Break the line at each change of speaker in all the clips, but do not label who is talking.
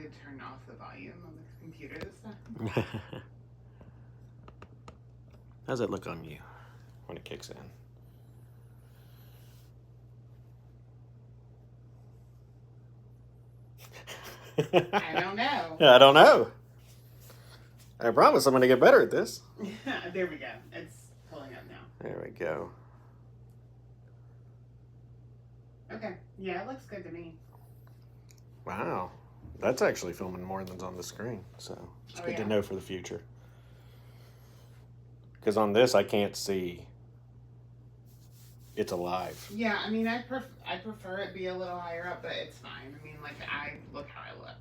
could turn off the volume on the computer this time.
How's it look on you when it kicks in?
I don't know.
I don't know. I promise I'm going to get better at this.
There we go. It's pulling up now.
There we go.
Okay. Yeah, it looks good to me.
Wow. That's actually filming more than's on the screen, so it's good to know for the future. Because on this, I can't see it's alive.
Yeah, I mean, I prefer it be a little higher up, but it's fine. I mean, like, look how I look.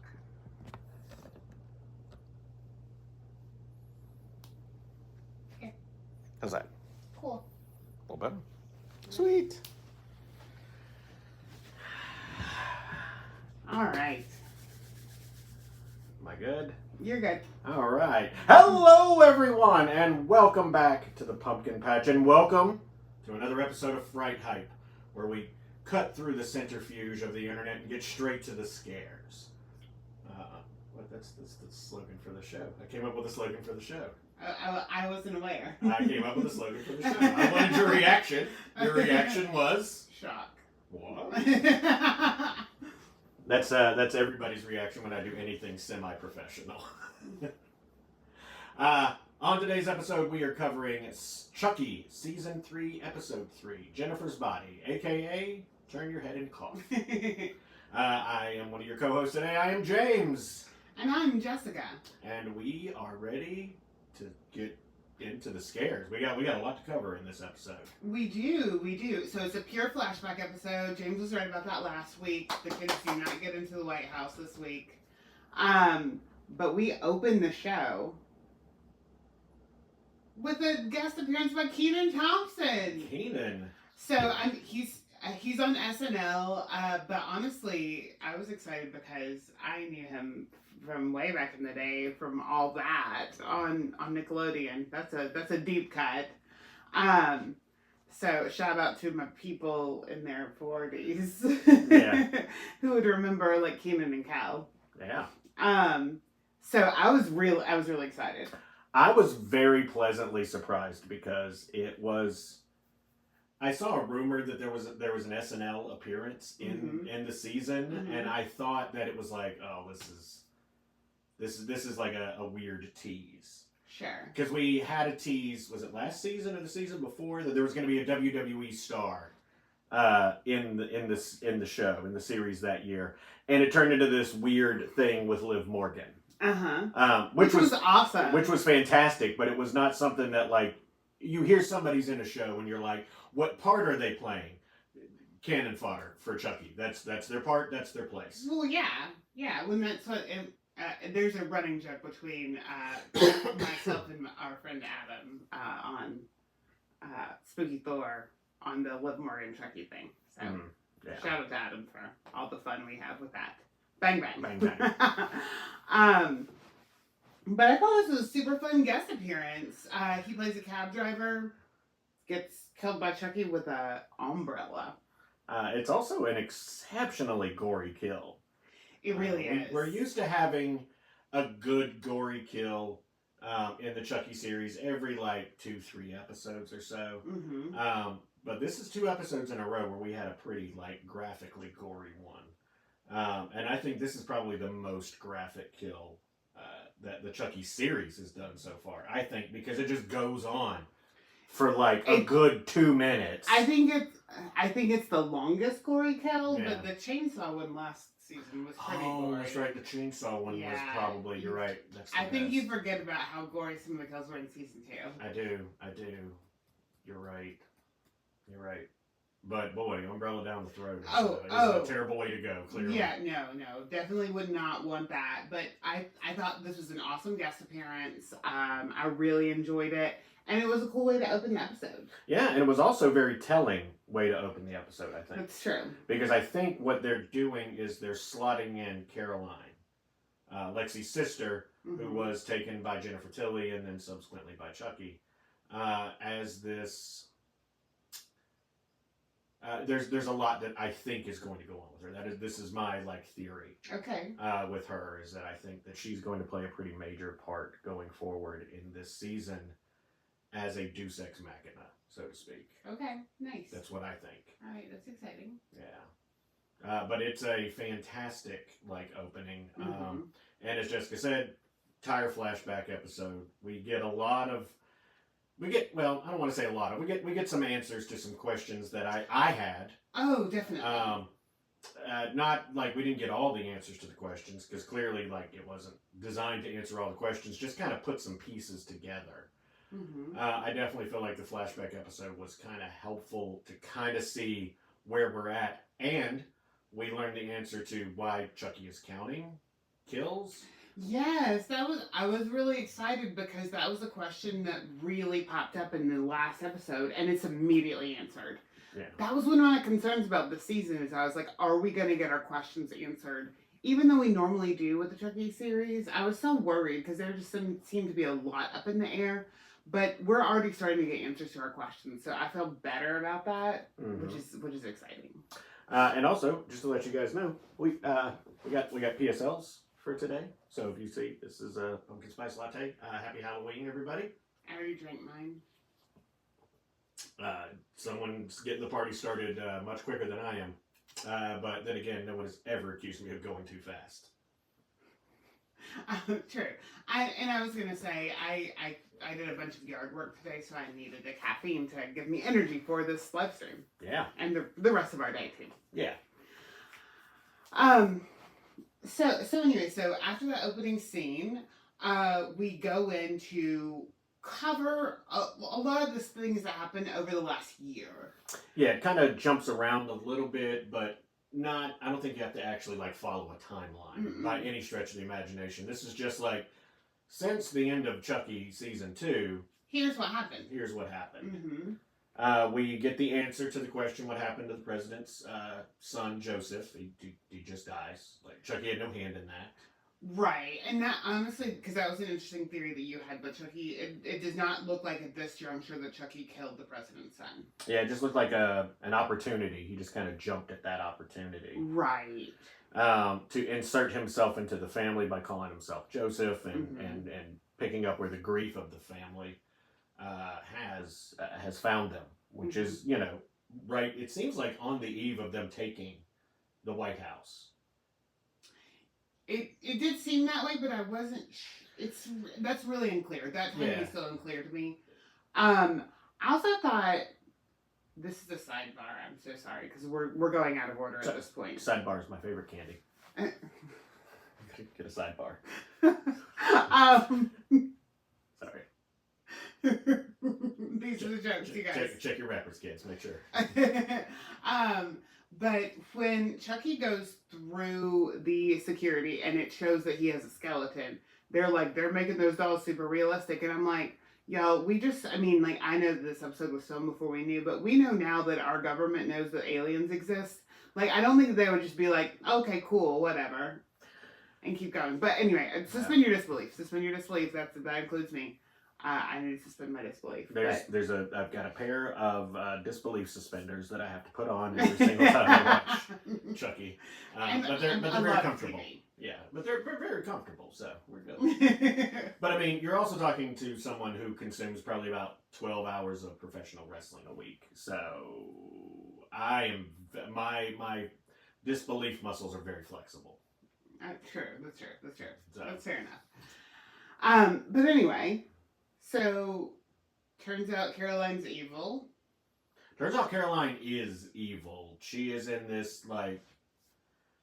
Okay.
How's that?
Cool.
A little better. Sweet.
All right.
Am I good?
You're good.
All right. Hello, everyone, and welcome back to the Pumpkin Patch, and welcome to another episode of Fright Hype, where we cut through the centrifuge of the internet and get straight to the scares. That's the slogan for the show. I came up with a slogan for the show.
I wasn't aware.
I came up with a slogan for the show. I wanted your reaction. Your reaction was
shock.
What? That's everybody's reaction when I do anything semi-professional. On today's episode, we are covering Chucky, Season 3, Episode 3, Jennifer's Body, a.k.a. Turn Your Head and Cough. I am one of your co-hosts today. I am James.
And I'm Jessica.
And we are ready to get into the scares. We got a lot to cover in this episode.
We do. So it's a pure flashback episode. James was right about that last week. The kids do not get into the White House this week. But we open the show with a guest appearance by Kenan Thompson.
Kenan.
So he's on SNL, but honestly, I was excited because I knew him from way back in the day from All That on Nickelodeon. That's a deep cut. So shout out to my people in their 40s
Yeah.
who would remember like Kenan and Kel.
Yeah.
So I was really excited.
I was very pleasantly surprised because I saw a rumor that there was an SNL appearance in the season, and I thought that it was like, oh, this is like a weird tease.
Sure.
Because we had a tease, was it last season or the season before, that there was going to be a WWE star in the show, in the series that year, and it turned into this weird thing with Liv Morgan. Which was
awesome.
Which was fantastic, but it was not something that, like, you hear somebody's in a show and you're like, what part are they playing? Cannon fodder for Chucky. That's their part. That's their place.
Well, yeah. When that's what there's a running joke between myself and our friend Adam on Spooky Thor on the Liv Morgan Chucky thing. So shout out to Adam for all the fun we have with that. Bang bang.
Bang bang.
But I thought this was a super fun guest appearance. He plays a cab driver, gets killed by Chucky with an umbrella.
It's also an exceptionally gory kill.
It really is.
We're used to having a good gory kill in the Chucky series every 2-3 episodes or so.
Mm-hmm.
But this is 2 episodes in a row where we had a pretty graphically gory one. And I think this is probably the most graphic kill that the Chucky series has done so far. I think because it just goes on for a good 2 minutes.
I think it's the longest gory kill, but the chainsaw one last season was pretty gory.
Oh, that's right. The chainsaw one was probably. You're right. That's
I think you forget about how gory some of the kills were in season 2.
I do. You're right. But boy, umbrella down the throat is a terrible way to go, clearly.
Yeah, no. Definitely would not want that. But I thought this was an awesome guest appearance. I really enjoyed it. And it was a cool way to open the episode. Yeah,
and it was also a very telling way to open the episode, I think.
That's true.
Because I think what they're doing is they're slotting in Caroline, Lexi's sister, who was taken by Jennifer Tilly and then subsequently by Chucky, as this there's a lot that I think is going to go on with her. This is my theory.
Okay.
With her is that I think that she's going to play a pretty major part going forward in this season as a Deus Ex Machina, so to speak.
Okay. Nice.
That's what I think.
All right. That's exciting.
Yeah. But it's a fantastic opening.
Mm-hmm.
And as Jessica said, entire flashback episode. We get I don't want to say a lot of, we get some answers to some questions that I had.
Oh, definitely.
Not we didn't get all the answers to the questions, because clearly it wasn't designed to answer all the questions, just kind of put some pieces together.
Mm-hmm.
I definitely feel like the flashback episode was kind of helpful to kind of see where we're at, and we learned the answer to why Chucky is counting kills.
Yes, I was really excited because that was a question that really popped up in the last episode, and it's immediately answered.
Yeah.
That was one of my concerns about the season, is I was like, are we going to get our questions answered? Even though we normally do with the Chucky series, I was so worried because there just seemed to be a lot up in the air. But we're already starting to get answers to our questions, so I feel better about that,
Mm-hmm.
which is exciting.
And also, just to let you guys know, we got PSLs for today. So if you see, this is a pumpkin spice latte. Happy Halloween, everybody.
I already drank mine.
Someone's getting the party started much quicker than I am. But then again, no one has ever accused me of going too fast.
True. I was going to say, I did a bunch of yard work today, so I needed the caffeine to give me energy for this live stream.
Yeah.
And the rest of our day, too.
Yeah.
So anyway, so after that opening scene, we go into cover a lot of the things that happened over the last year.
Yeah, it kind of jumps around a little bit, but I don't think you have to actually follow a timeline by any stretch of the imagination. This is just since the end of Chucky season 2.
Here's what happened.
Mm-hmm.
Mm-hmm.
We get the answer to the question, what happened to the president's son, Joseph. He just dies. Chucky had no hand in that.
Right, and that honestly, because that was an interesting theory that you had, but Chucky, it does not look like at this juncture that Chucky killed the president's son.
Yeah, it just looked like an opportunity. He just kind of jumped at that opportunity.
Right.
To insert himself into the family by calling himself Joseph and picking up where the grief of the family has found them, which is, right, it seems like on the eve of them taking the White House.
It did seem that way, but I wasn't. That's really unclear. That timing is still unclear to me. I also thought, this is a sidebar. I'm so sorry because we're going out of order at this point.
Sidebar is my favorite candy. Get a sidebar. Sorry.
These are the jokes, you guys.
Check your rappers, kids. Make sure.
But when Chucky goes through the security and it shows that he has a skeleton, they're making those dolls super realistic. And I'm like, yo, I know this episode was filmed before we knew, but we know now that our government knows that aliens exist. I don't think they would just be like, okay, cool, whatever, and keep going. But anyway, suspend your disbelief. Suspend your disbelief. That includes me. I need to suspend my disbelief.
I've got a pair of disbelief suspenders that I have to put on every single time I watch Chucky. But they're very comfortable. TV. Yeah, but they're very comfortable, so we're good. But you're also talking to someone who consumes probably about 12 hours of professional wrestling a week. So my disbelief muscles are very flexible.
True. That's true.
So.
That's fair enough. But anyway. So, turns out Caroline's evil.
Turns out Caroline is evil. She is in this,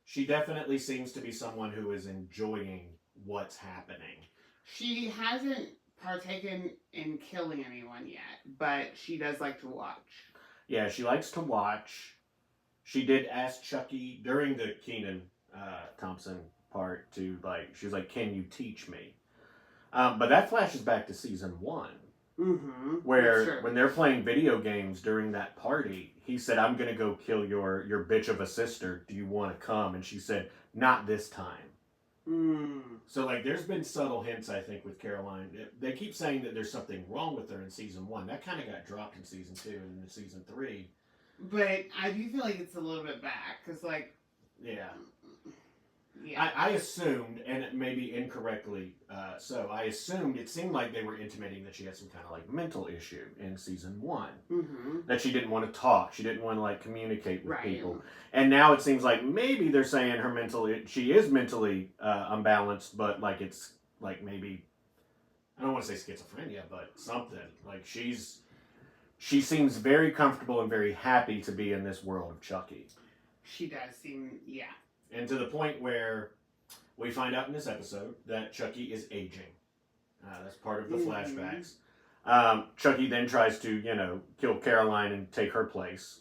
she definitely seems to be someone who is enjoying what's happening.
She hasn't partaken in killing anyone yet, but she does like to watch.
Yeah, she likes to watch. She did ask Chucky during the Kenan Thompson part to, she was like, can you teach me? But that flashes back to season 1, where when they're playing video games during that party, he said, I'm going to go kill your bitch of a sister. Do you want to come? And she said, not this time. So, there's been subtle hints, I think, with Caroline. They keep saying that there's something wrong with her in season 1. That kind of got dropped in season 2 and in season 3.
But I do feel like it's a little bit back, because, like...
Yeah.
Yeah.
I assumed, and maybe incorrectly so, I assumed it seemed like they were intimating that she had some kind of, like, mental issue in season 1.
Mm-hmm.
That she didn't want to talk. She didn't want to, like, communicate with
Right.
people. And now it seems like maybe they're saying she is mentally unbalanced, but, like, it's, like, maybe... I don't want to say schizophrenia, but something. Like, she seems very comfortable and very happy to be in this world of Chucky.
She does seem, yeah.
And to the point where we find out in this episode that Chucky is aging. That's part of the flashbacks. Chucky then tries to, kill Caroline and take her place,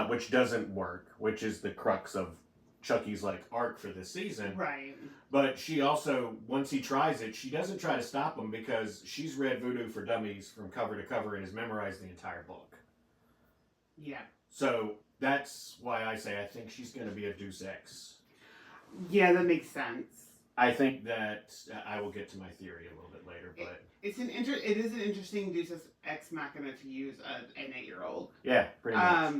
which doesn't work, which is the crux of Chucky's, like, arc for this season.
Right.
But she also, once he tries it, she doesn't try to stop him because she's read Voodoo for Dummies from cover to cover and has memorized the entire book.
Yeah.
So that's why I say I think she's going to be a Deus Ex.
Yeah, that makes sense.
I think that I will get to my theory a little bit later, but
it is an interesting Deus Ex Machina to use an 8-year-old.
Yeah, pretty much.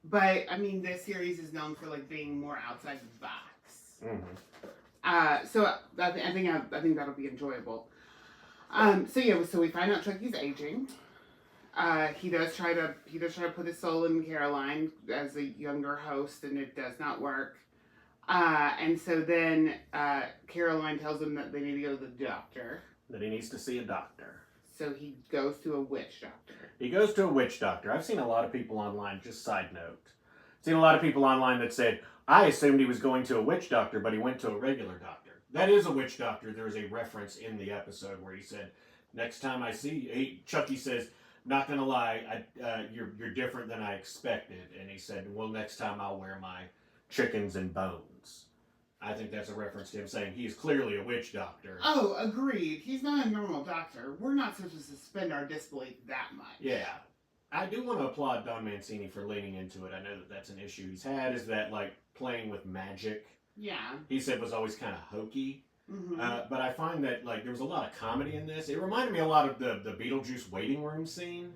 But I mean, this series is known for, like, being more outside the box.
Mm-hmm.
So I think that'll be enjoyable. So we find out Chucky's aging. He does try to put his soul in Caroline as a younger host, and it does not work. And so then Caroline tells him that they need to go to the doctor.
That he needs to see a doctor.
So he goes to a witch doctor.
He goes to a witch doctor. I've seen a lot of people online, just side note, seen a lot of people online that said, I assumed he was going to a witch doctor, but he went to a regular doctor. That is a witch doctor. There is a reference in the episode where he said, next time I see, Chucky says, not gonna lie, you're different than I expected. And he said, well, next time I'll wear my chickens and bones. I think that's a reference to him saying he is clearly a witch doctor.
Oh, agreed. He's not a normal doctor. We're not supposed to suspend our disbelief that much.
Yeah. I do want to applaud Don Mancini for leaning into it. I know that that's an issue he's had, is that, like, playing with magic.
Yeah.
He said was always kind of hokey.
Mm-hmm.
But I find that, like, there was a lot of comedy in this. It reminded me a lot of the Beetlejuice waiting room scene.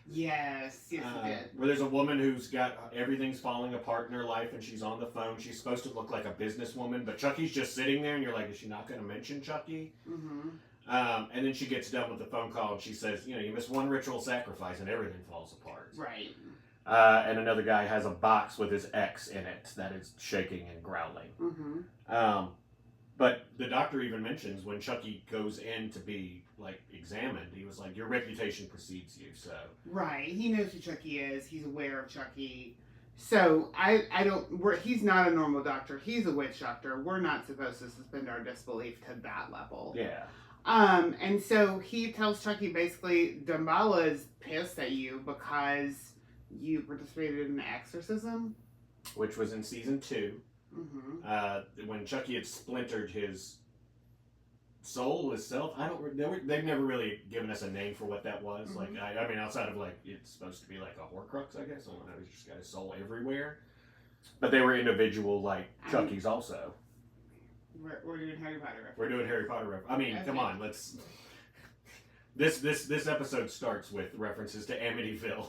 Yes, it did.
Where there's a woman who's got everything's falling apart in her life and she's on the phone. She's supposed to look like a businesswoman, but Chucky's just sitting there and you're like, is she not going to mention Chucky?
Mm-hmm.
And then she gets done with the phone call and she says, you miss one ritual sacrifice and everything falls apart.
Right.
And another guy has a box with his ex in it that is shaking and growling.
Mm-hmm.
But the doctor even mentions when Chucky goes in to be, like, examined, he was like, your reputation precedes you, so.
Right. He knows who Chucky is. He's aware of Chucky. So, he's not a normal doctor. He's a witch doctor. We're not supposed to suspend our disbelief to that level.
Yeah.
And so he tells Chucky basically, Damballa is pissed at you because you participated in an exorcism.
Which was in season 2.
Mm-hmm.
When Chucky had splintered his soul, his self. They've never really given us a name for what that was.
Mm-hmm.
Like, I mean, outside of, like, it's supposed to be like a Horcrux, I guess. I don't know. He's just got his soul everywhere. But they were individual, like, Chucky's also.
We're doing Harry Potter reference.
We're doing Harry Potter reference. I mean,
okay.
Come on, let's. This episode starts with references to Amityville.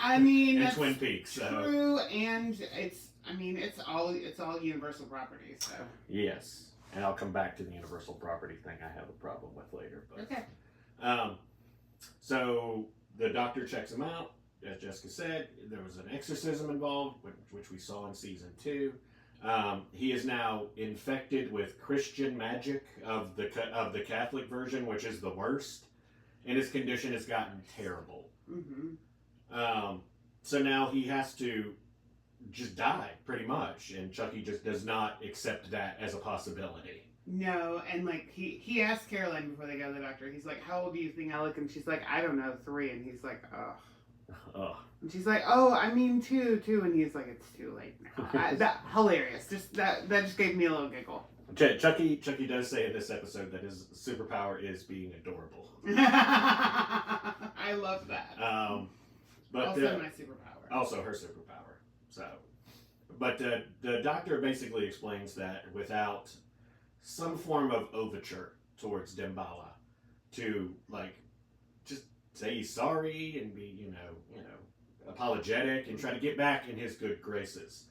I mean,
and
that's
Twin Peaks. So.
True, and it's all Universal properties. So
yes, and I'll come back to the Universal property thing. I have a problem with later. But,
okay.
So the doctor checks him out. As Jessica said, there was an exorcism involved, which we saw in season 2. He is now infected with Christian magic of the Catholic version, which is the worst, and his condition has gotten terrible.
Mm-hmm.
So now he has to just die, pretty much, and Chucky just does not accept that as a possibility.
No, and like he asked Caroline before they go to the doctor. He's like, "How old do you think I look?" And she's like, "I don't know, 3." And he's like, "Ugh." And she's like, "Oh, I mean 2." And he's like, "It's too late now." That hilarious. Just that just gave me a little giggle.
Chucky does say in this episode that his superpower is being adorable.
I love that.
But
also my superpower.
Also her superpower. So, but the doctor basically explains that without some form of overture towards Damballa to, like, just say he's sorry and be, apologetic and try to get back in his good graces.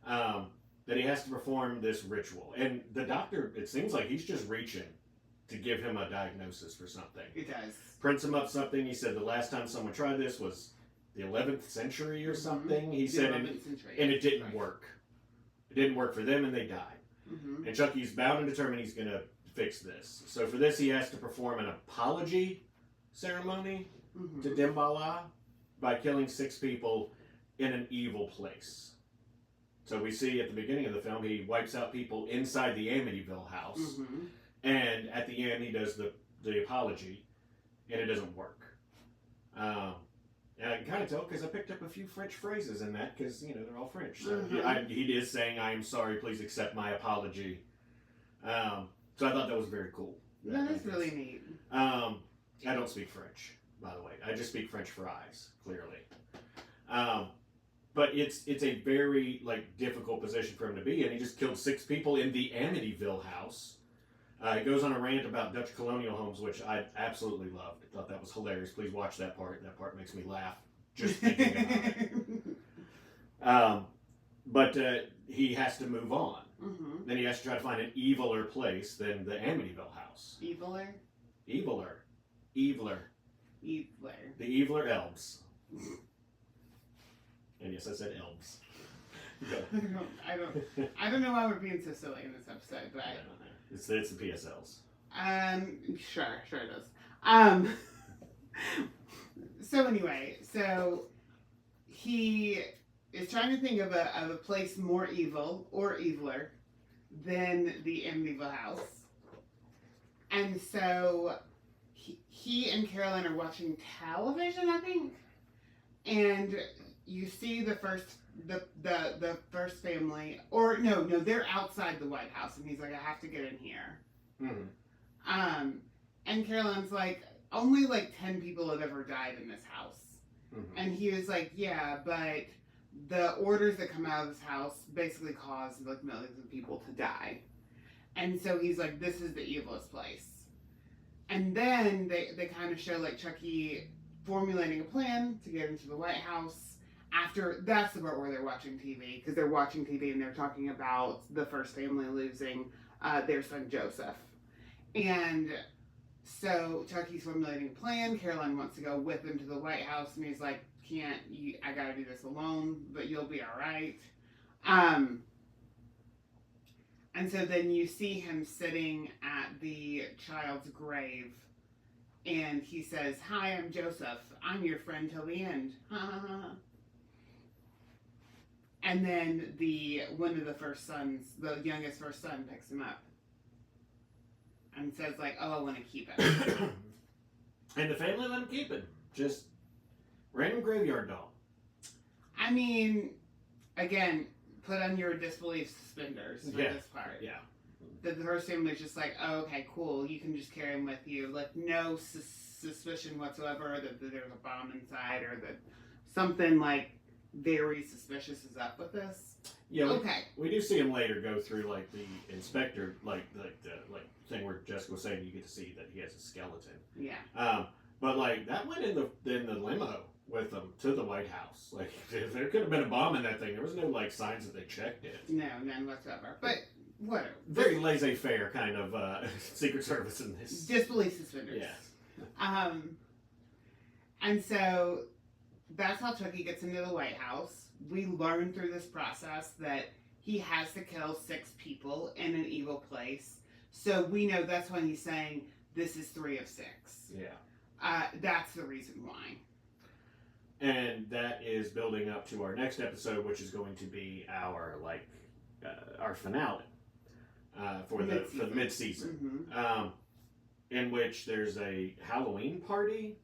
That he has to perform this ritual. And the doctor, it seems like he's just reaching to give him a diagnosis for something.
It does.
Prints him up something. He said the last time someone tried this was the 11th century or something. He said, and it didn't work. It didn't work for them, and they died. And Chucky's bound and determined he's going to fix this. So for this, he has to perform an apology ceremony to Dembala by killing 6 people in an evil place. So we see at the beginning of the film, he wipes out people inside the Amityville house. And at the end, he does the apology, and it doesn't work. And I can kind of tell because I picked up a few French phrases in that because, you know, they're all French. So he is saying, "I am sorry, please accept my apology." So I thought that was very cool.
That is really neat.
I don't speak French, by the way. I just speak French fries, clearly. But it's a very difficult position for him to be in. He just killed 6 people in the Amityville house. He goes on a rant about Dutch colonial homes, which I absolutely loved. I thought that was hilarious. Please watch that part. That part makes me laugh just thinking about it. But he has to move on. Then he has to try to find an eviler place than the Amityville house.
Eviler?
Eviler. The eviler elves. And yes, I said elves.
I don't know why we're being so silly in this episode, but
it's the PSLs.
Sure it does. So anyway, he is trying to think of a place more evil or eviler than the Amityville house, and so he and Caroline are watching television, I think, and you see the first family, or no, they're outside the White House, and he's like, I have to get in here. And Caroline's like, only 10 people have ever died in this house. And he was like, yeah, but the orders that come out of this house basically cause millions of people to die. And so he's like, this is the evilest place. And then they kind of show Chucky formulating a plan to get into the White House. After, that's the part where they're watching TV, because they're watching TV and they're talking about the first family losing their son Joseph. And so Chucky's formulating a plan. Caroline wants to go with him to the White House, and he's like, I gotta do this alone, but you'll be alright. And so then you see him sitting at the child's grave, and he says, hi, I'm Joseph. I'm your friend till the end. And then one of the first sons, the youngest first son, picks him up and says oh, I want to keep it.
And the family let him keep it. Just random graveyard doll.
I mean, again, put on your disbelief suspenders for this part.
Yeah.
The first family's just oh, okay, cool. You can just carry him with you. No suspicion whatsoever that there's a bomb inside or that something very suspicious is up with this.
Yeah.
Okay.
We do see him later go through the inspector, the thing where Jessica was saying you get to see that he has a skeleton.
Yeah.
But that went in the limo with them to the White House. If there could have been a bomb in that thing. There was no signs that they checked it.
No, none whatsoever. But whatever.
Very laissez-faire kind of Secret Service in this.
Disbelief suspenders.
Yeah.
And so that's how Chucky gets into the White House. We learn through this process that he has to kill 6 people in an evil place. So we know that's when he's saying, this is 3 of 6.
Yeah.
That's the reason why.
And that is building up to our next episode, which is going to be our finale for the mid-season. In which there's a Halloween party.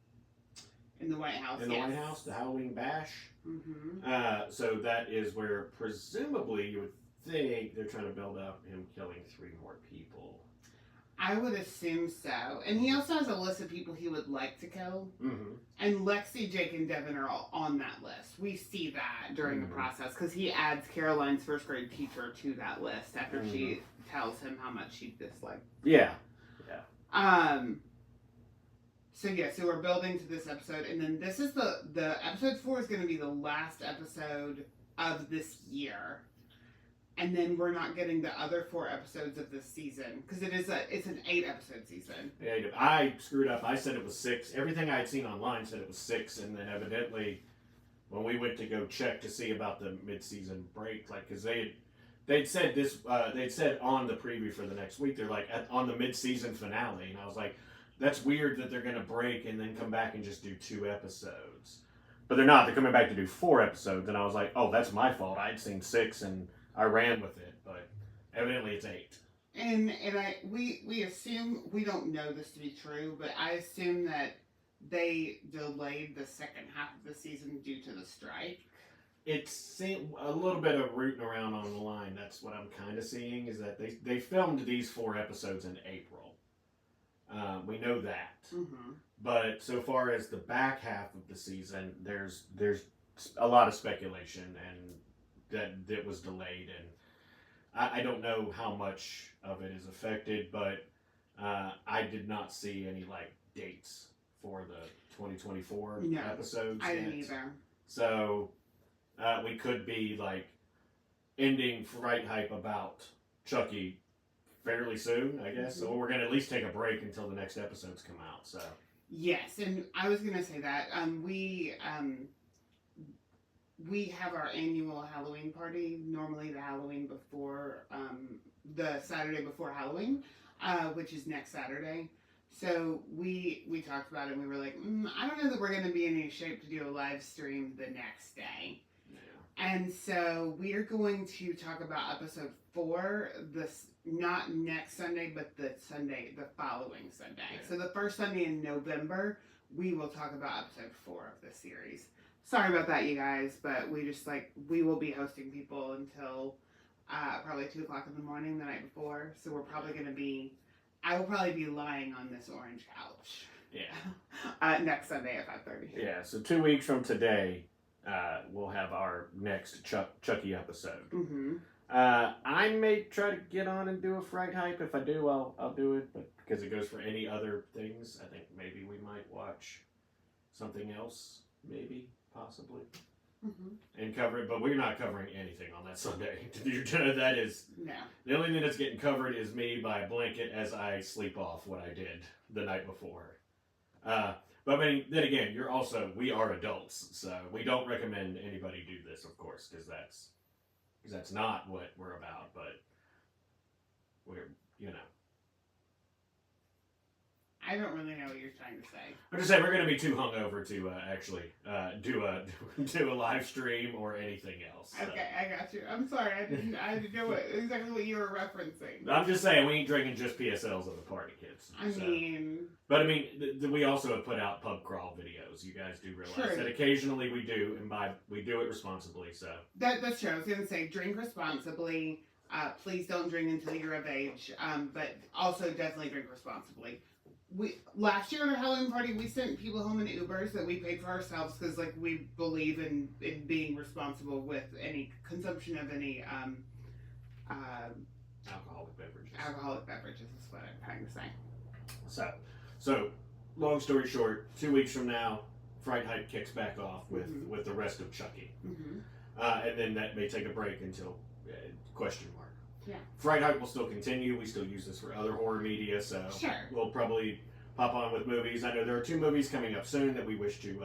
In the White House,
White House, the Halloween bash. So that is where presumably you would think they're trying to build up him killing 3 more people.
I would assume so. And he also has a list of people he would like to kill. And Lexi, Jake, and Devin are all on that list. We see that during the process because he adds Caroline's first grade teacher to that list after she tells him how much she disliked.
Yeah.
So yeah, so we're building to this episode, and then this is the episode 4 is going to be the last episode of this year, and then we're not getting the other 4 episodes of this season because it's an 8-episode season.
Yeah, I screwed up. I said it was 6. Everything I had seen online said it was 6, and then evidently, when we went to go check to see about the mid-season break, like because they'd said this, they'd said on the preview for the next week, they're like on the mid-season finale, and I was like, that's weird that they're gonna break and then come back and just do 2 episodes, but they're not. They're coming back to do 4 episodes, and I was like, oh, that's my fault. I'd seen 6 and I ran with it, but evidently it's 8.
And we assume, we don't know this to be true, but I assume that they delayed the second half of the season due to the strike. It's
a little bit of rooting around on the line. That's what I'm kind of seeing, is that they filmed these 4 episodes in April. We know that.
Mm-hmm.
But so far as the back half of the season, there's a lot of speculation and that it was delayed, and I don't know how much of it is affected, but I did not see any like dates for the 2024 episodes.
I didn't either.
So we could be like ending Fright Hype about Chucky fairly soon, I guess. So we're gonna at least take a break until the next episodes come out. So
yes, and I was gonna say that we have our annual Halloween party, normally the Halloween before the Saturday before Halloween, which is next Saturday. So we talked about it, and we were like, I don't know that we're gonna be in any shape to do a live stream the next day. And so we are going to talk about episode 4, not next Sunday, but the following Sunday. Yeah. So the first Sunday in November, we will talk about episode 4 of this series. Sorry about that, you guys, but we will be hosting people until probably 2 o'clock in the morning the night before. So we're probably going to be, I will probably be lying on this orange couch.
Yeah.
Next Sunday at 5:30.
Yeah, so 2 weeks from today, we'll have our next Chucky episode.
Mm-hmm.
I may try to get on and do a Fright Hype. If I do, I'll do it. But because it goes for any other things, I think maybe we might watch something else, maybe, possibly, and cover it. But we're not covering anything on that Sunday. That is,
no.
The only thing that's getting covered is me by a blanket as I sleep off what I did the night before. But I mean, then again, we are adults, so we don't recommend anybody do this, of course, because that's not what we're about, but we're,
I don't really know what you're trying to say.
I'm just saying we're going to be too hungover to actually do a live stream or anything else. So.
Okay, I got you. I'm sorry, I didn't know exactly what you were referencing.
I'm just saying we ain't drinking just PSLs at the party, kids. But I mean, we also have put out pub crawl videos. You guys do realize that occasionally we do, and we do it responsibly. So
that's true. I was gonna say drink responsibly. Please don't drink until you're of age. But also definitely drink responsibly. Last year at our Halloween party, we sent people home in Ubers that we paid for ourselves because we believe in being responsible with any consumption of any alcoholic beverages is what I'm trying to say.
So long story short, 2 weeks from now, Fright Hype kicks back off with the rest of Chucky, and then that may take a break until question mark.
Yeah.
Fright Hype will still continue. We still use this for other horror media, so we'll probably pop on with movies. I know there are 2 movies coming up soon that we wish to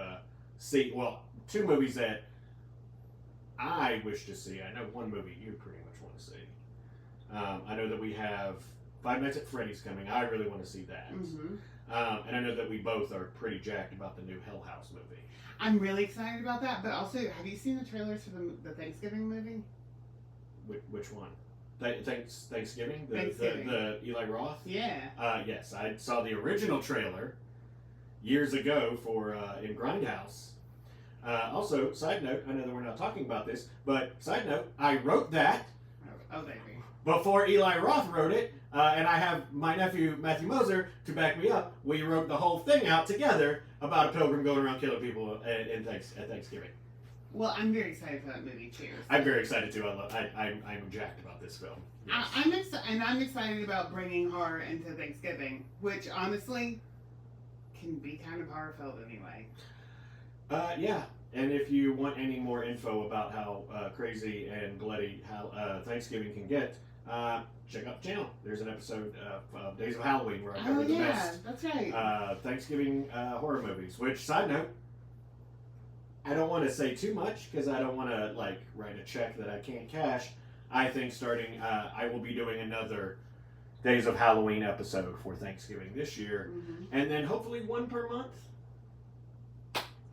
see. Well, 2 movies that I wish to see. I know one movie you pretty much want to see. I know that we have Five Nights at Freddy's coming. I really want to see that. And I know that we both are pretty jacked about the new Hell House movie.
I'm really excited about that, but also, have you seen the trailers for the Thanksgiving movie?
Which one? Thanksgiving?
Thanksgiving.
The Eli Roth?
Yeah.
Yes, I saw the original trailer years ago for in Grindhouse. Also, side note, I know that we're not talking about this, but side note, I wrote that
baby.
Before Eli Roth wrote it, and I have my nephew Matthew Moser to back me up. We wrote the whole thing out together about a pilgrim going around killing people at Thanksgiving.
Well, I'm very excited for that movie too. So.
I'm very excited too. I'm jacked about this film. Yes.
I'm excited about bringing horror into Thanksgiving, which honestly can be kind of horror-filled anyway.
Yeah. And if you want any more info about how crazy and bloody Thanksgiving can get, check out the channel. There's an episode of Days of Halloween where I cover the best
that's right.
Thanksgiving horror movies. Which, side note, I don't want to say too much because I don't want to write a check that I can't cash. I think starting, I will be doing another Days of Halloween episode for Thanksgiving this year, and then hopefully one per month.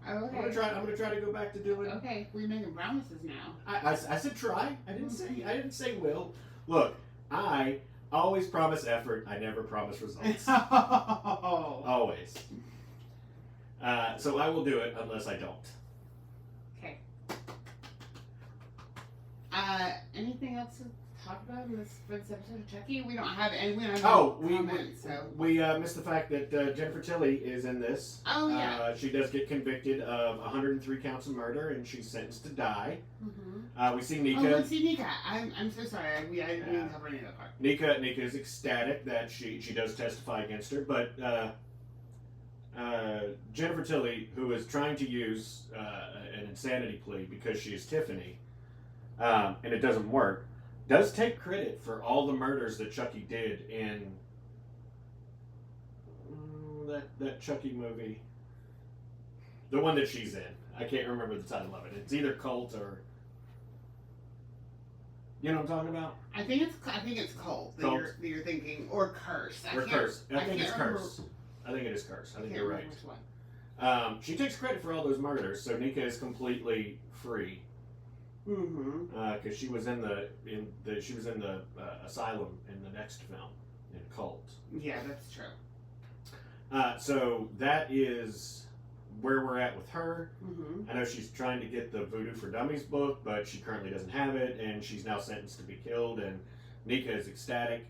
Oh, okay.
I'm gonna try to go back to doing.
Okay, we're making promises now.
I said try. I didn't say will. Look, I always promise effort. I never promise results. Always. So I will do it unless I don't.
Okay. Anything else to talk about in this episode of Chucky? We don't have any. We don't have comments,
we missed the fact that Jennifer Tilly is in this.
Oh yeah.
She does get convicted of 103 counts of murder, and she's sentenced to die. We see Nika.
Oh, let's see Nika. I'm so sorry. I didn't cover any of that part.
Nika is ecstatic that she does testify against her, but Jennifer Tilly, who is trying to use an insanity plea because she is Tiffany, and it doesn't work, does take credit for all the murders that Chucky did in that Chucky movie. The one that she's in. I can't remember the title of it. It's either Cult or... You know what I'm talking about?
I think it's Cult that you're thinking, or Curse.
I think it's Curse. I think it is Curse. I think you're right.
Which one?
She takes credit for all those murders, so Nika is completely free. Because she was in the asylum in the next film in Cult.
Yeah, that's true.
So that is where we're at with her. I know she's trying to get the Voodoo for Dummies book, but she currently doesn't have it, and she's now sentenced to be killed. And Nika is ecstatic.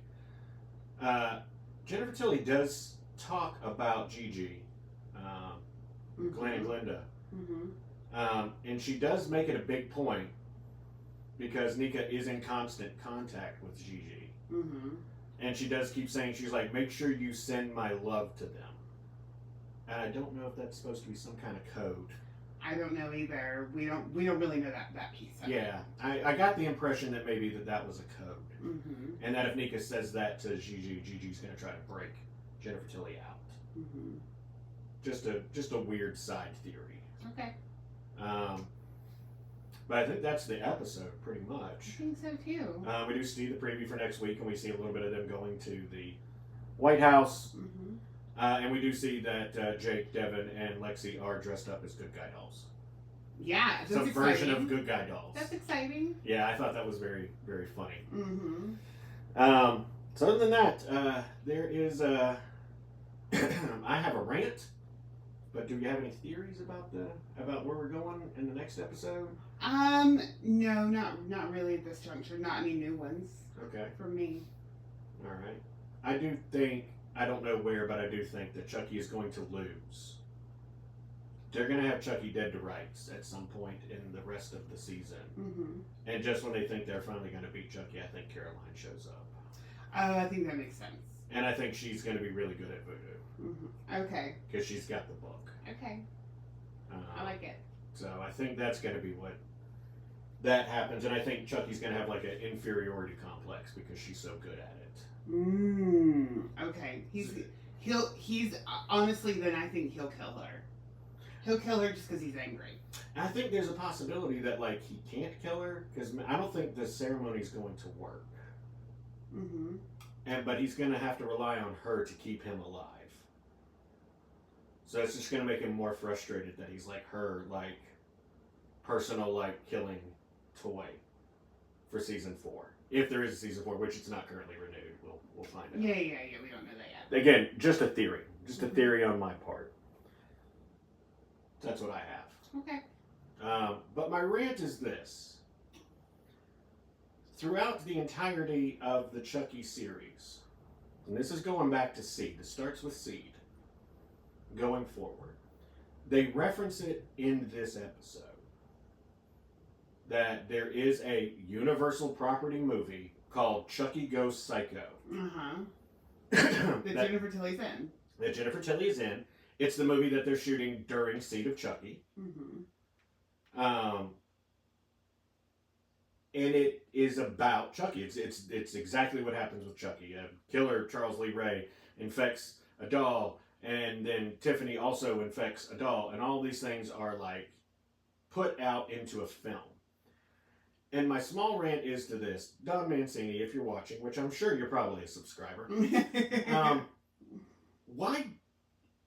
Jennifer Tilly does talk about Gigi, Glenn and Glenda, and she does make it a big point. Because Nika is in constant contact with Gigi. And she does keep saying, she's like, make sure you send my love to them. And I don't know if that's supposed to be some kind of code.
I don't know either. We don't really know that piece of it.
Yeah. I got the impression that maybe that was a code. And that if Nika says that to Gigi, Gigi's going to try to break Jennifer Tilly out. Just a weird side theory.
Okay.
But I think that's the episode, pretty much.
I think so, too.
We do see the preview for next week, and we see a little bit of them going to the White House. And we do see that Jake, Devin, and Lexi are dressed up as good guy dolls.
Yeah, that's
Some
exciting.
version of good guy dolls.
That's exciting.
Yeah, I thought that was very, very funny. So other than that, there is I have a rant. But do you have any theories about where we're going in the next episode?
No, not really at this juncture. Not any new ones.
Okay.
For me.
All right. I do think, I don't know where, but I do think that Chucky is going to lose. They're going to have Chucky dead to rights at some point in the rest of the season. And just when they think they're finally going to beat Chucky, I think Caroline shows up.
Oh, I think that makes sense.
And I think she's going to be really good at voodoo.
Okay.
Because she's got the book.
Okay. I like it.
So I think that's going to be what that happens. And I think Chucky's going to have like an inferiority complex because she's so good at it.
Okay. He's honestly, then I think he'll kill her. He'll kill her just because he's angry.
I think there's a possibility that like he can't kill her because I don't think the ceremony's going to work. But he's going to have to rely on her to keep him alive. So it's just going to make him more frustrated that he's like her like personal like killing toy for season 4. If there is a season 4, which it's not currently renewed, we'll find out.
Yeah. We don't know that yet.
Again, just a theory. Just a theory on my part. That's what I have.
Okay.
But my rant is this. Throughout the entirety of the Chucky series, and this is going back to Seed, it starts with Seed, going forward, they reference it in this episode, that there is a Universal property movie called Chucky Goes Psycho.
That Jennifer Tilly's in.
That Jennifer Tilly is in, It's the movie that they're shooting during Seed of Chucky. And it is about Chucky. It's exactly what happens with Chucky. A killer, Charles Lee Ray, infects a doll, and then Tiffany also infects a doll, and all these things are like put out into a film. And my small rant is to this, Don Mancini, if you're watching, which I'm sure you're probably a subscriber.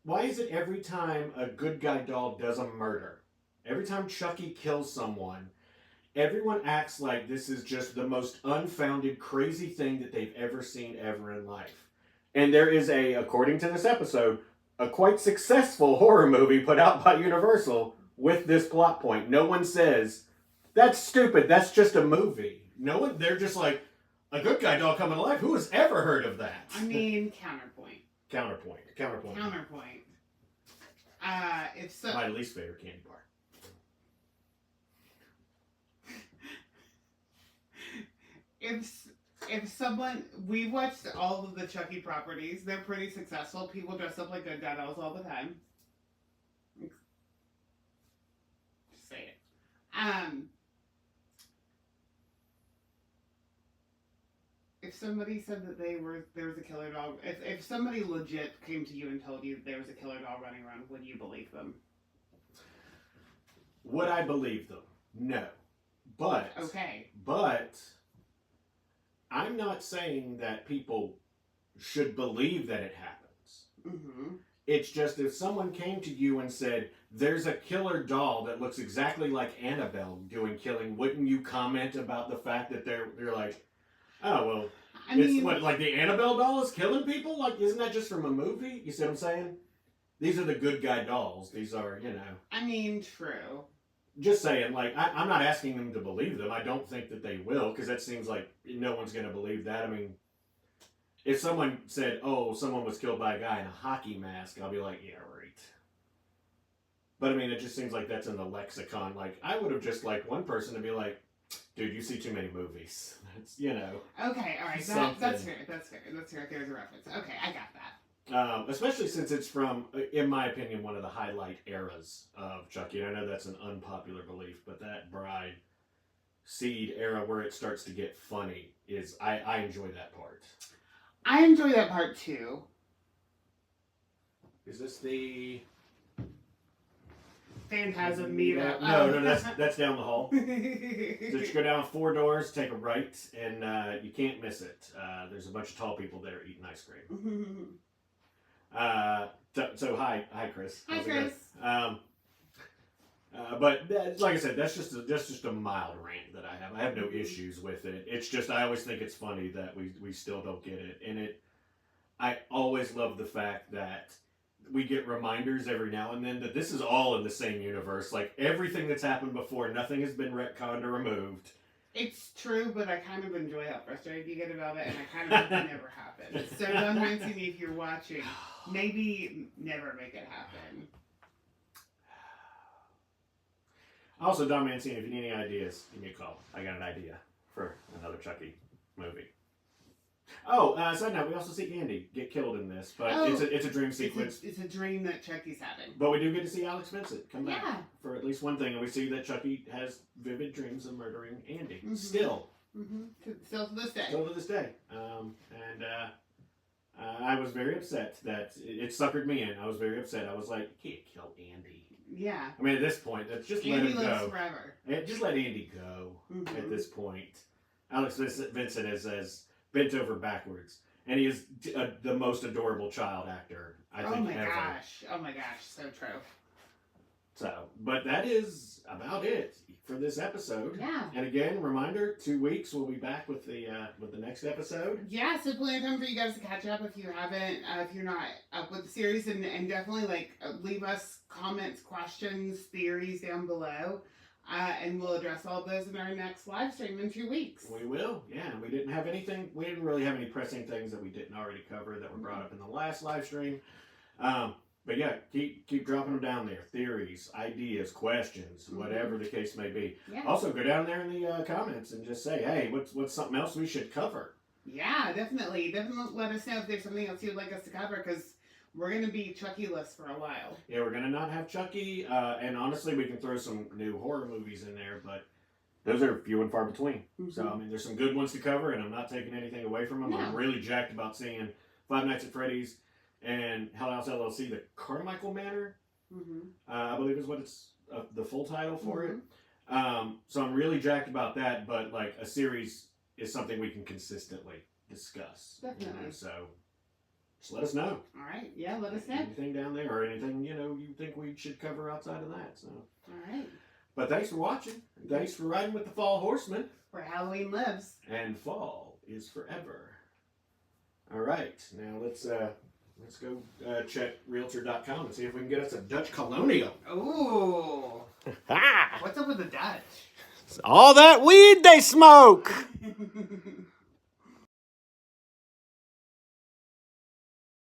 Why is it every time a good guy doll does a murder, every time Chucky kills someone, everyone acts like this is just the most unfounded, crazy thing that they've ever seen ever in life? And there is according to this episode, a quite successful horror movie put out by Universal with this plot point. No one says, that's stupid, that's just a movie. No one, they're just like, a good guy doll coming to life? Who has ever heard of that?
I mean, counterpoint.
Counterpoint. My least favorite candy bar.
If someone, we watched all of the Chucky properties, they're pretty successful. People dress up like good guy dolls all the time. Just say it. If somebody said that there was a killer doll, if somebody legit came to you and told you that there was a killer doll running around, would you believe them?
Would I believe them? No. But I'm not saying that people should believe that it happens. It's just if someone came to you and said, there's a killer doll that looks exactly like Annabelle doing killing, wouldn't you comment about the fact that they're like, oh, well, what, like the Annabelle doll is killing people? Like, isn't that just from a movie? You see what I'm saying? These are the good guy dolls. These are,
I mean, true.
Just saying, like, I'm not asking them to believe them. I don't think that they will, because that seems like no one's going to believe that. I mean, if someone said, oh, someone was killed by a guy in a hockey mask, I'll be like, yeah, right. But I mean, it just seems like that's in the lexicon. Like, I would have just liked one person to be like, dude, you see too many movies. It's,
Okay, all right. That's fair. There's a reference. Okay, I got that.
Especially since it's from, in my opinion, one of the highlight eras of Chucky. I know that's an unpopular belief, but that Bride Seed era where it starts to get funny is, I enjoy that part.
I enjoy that part too.
Is this the
Phantasm meetup?
No, that's down the hall. So just go down 4 doors, take a right, and you can't miss it. There's a bunch of tall people there eating ice cream. So hi Chris.
Hi Chris.
But like I said, that's just a mild rant that I have. I have no issues with it. It's just I always think it's funny that we still don't get it, and I always love the fact that we get reminders every now and then that this is all in the same universe. Like everything that's happened before, nothing has been retconned or removed.
It's true, but I kind of enjoy how frustrated you get about it, and I kind of hope it never happens. So Don Mancini, if you're watching, maybe never make it happen.
Also, Don Mancini, if you need any ideas, give me a call. I got an idea for another Chucky movie. Oh, side note, we also see Andy get killed in this, but it's a dream sequence.
It's a dream that Chucky's having.
But we do get to see Alex Vincent come back for at least one thing, and we see that Chucky has vivid dreams of murdering Andy. Still.
Still to this day.
Still to this day. I was very upset that it suckered me in. I was very upset. I was like, you can't kill Andy.
Yeah.
I mean, at this point, just
Andy
let him
lives
go.
Forever.
Just let Andy go at this point. Alex Vincent is bent over backwards, and he is the most adorable child actor I think ever.
Oh my gosh, so true.
So, but that is about it for this episode.
Yeah.
And again, reminder: 2 weeks we'll be back with the next episode.
Yeah, so plenty of time for you guys to catch up if you haven't, if you're not up with the series, and definitely leave us comments, questions, theories down below. And we'll address all those in our next live stream in 2 weeks.
We will, yeah. We didn't really have any pressing things that we didn't already cover that were brought up in the last live stream. But yeah, keep dropping them down there. Theories, ideas, questions, whatever the case may be. Yeah. Also, go down there in the comments and just say, hey, what's something else we should cover?
Yeah, definitely. Definitely let us know if there's something else you'd like us to cover, because We're gonna be Chucky-less for a while.
Yeah, we're gonna not have Chucky, and honestly, we can throw some new horror movies in there, but those are few and far between.
Mm-hmm.
So I mean, there's some good ones to cover, and I'm not taking anything away from them.
No.
I'm really jacked about seeing Five Nights at Freddy's and Hell House LLC, the Carmichael Manor.
Mm-hmm.
I believe is what it's the full title for
Mm-hmm.
it. So I'm really jacked about that, but like a series is something we can consistently discuss.
Definitely.
So just let us know.
All right. Yeah, let us know.
Anything down there or anything, you think we should cover outside of that. So.
All right.
But thanks for watching. Thanks for riding with the Fall Horsemen.
Where Halloween lives.
And fall is forever. All right. Now let's go check Realtor.com and see if we can get us a Dutch Colonial.
Ooh.
Ha!
What's up with the Dutch?
All that weed they smoke.